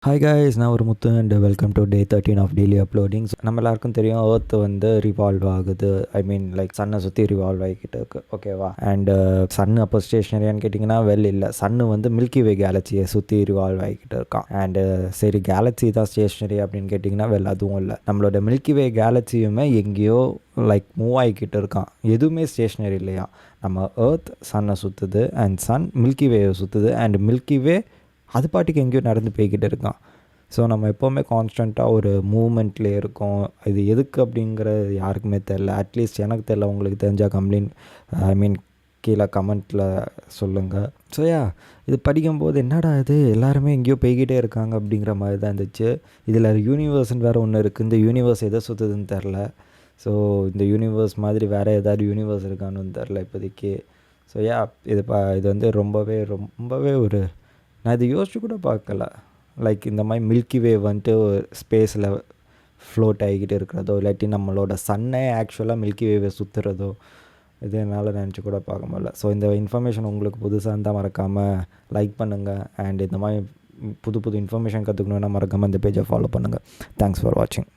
Hi guys, நான் ஒரு Muthu and welcome to day 13 of daily uploading. நம்ம எல்லாருக்கும் தெரியும் ஏர்த் வந்து ரிவால்வ் ஆகுது. ஐ மீன் லைக் சன்னை சுற்றி ரிவால்வ் ஆகிக்கிட்டு இருக்கு, ஓகேவா? அண்டு சன்னு அப்போ ஸ்டேஷனரியான்னு கேட்டிங்கன்னா இல்லை, சன்னு வந்து மில்கி வே கேலக்சியை சுற்றி ரிவால்வ் ஆகிக்கிட்டு இருக்கான். அண்டு சரி, கேலக்ஸி தான் ஸ்டேஷனரி அப்படின்னு கேட்டிங்கன்னா அதுவும் இல்லை. நம்மளோட மில்கி வே கேலக்சியுமே எங்கேயோ லைக் மூவ் ஆகிக்கிட்டு இருக்கான். எதுவுமே ஸ்டேஷ்னரி இல்லையா? நம்ம ஏர்த் சன்னை சுற்றுது அண்ட் சன் மில்கி வேவை சுற்றுது அண்ட் மில்கி வே அது பாட்டுக்கு எங்கேயோ நடந்து போய்கிட்டு இருக்கான். ஸோ நம்ம எப்போவுமே கான்ஸ்டண்ட்டாக ஒரு மூமெண்ட்லேயே இருக்கோம். இது எதுக்கு அப்படிங்கிறது யாருக்குமே தெரில. அட்லீஸ்ட் எனக்கு தெரில, உங்களுக்கு தெரிஞ்சால் கீழே கமெண்ட்டில் சொல்லுங்கள். ஸோ இது படிக்கும்போது என்னடா இது எல்லாருமே எங்கேயோ போய்கிட்டே இருக்காங்க அப்படிங்கிற மாதிரி தான் இருந்துச்சு. இதில் யூனிவர்ஸ்ன்னு வேறு ஒன்று இருக்குது. இந்த யூனிவர்ஸ் எதை சுற்றுதுன்னு தெரில. ஸோ இந்த யூனிவர்ஸ் மாதிரி வேறு ஏதாவது யூனிவர்ஸ் இருக்கான்னு தெரில இப்போதைக்கு. ஸோ இது வந்து ரொம்பவே ஒரு நான் இது யோசிச்சு கூட பார்க்கல. லைக் இந்த மாதிரி மில்கி வே வந்துட்டு ஸ்பேஸில் ஃப்ளோட் ஆகிக்கிட்டு இருக்கிறதோ, இல்லாட்டி நம்மளோட சன்னே ஆக்சுவலாக மில்கி வேவை சுற்றுறதோ, இது என்னால் நினச்சி கூட பார்க்க முடியல. ஸோ இந்த இன்ஃபர்மேஷன் உங்களுக்கு புதுசாக இருந்தால் மறக்காமல் லைக் பண்ணுங்கள். அண்ட் இந்த மாதிரி புது புது இன்ஃபர்மேஷன் கற்றுக்கணுன்னா மறக்காமல் இந்த பேஜை ஃபாலோ பண்ணுங்கள். தேங்க்ஸ் ஃபார் வாட்சிங்.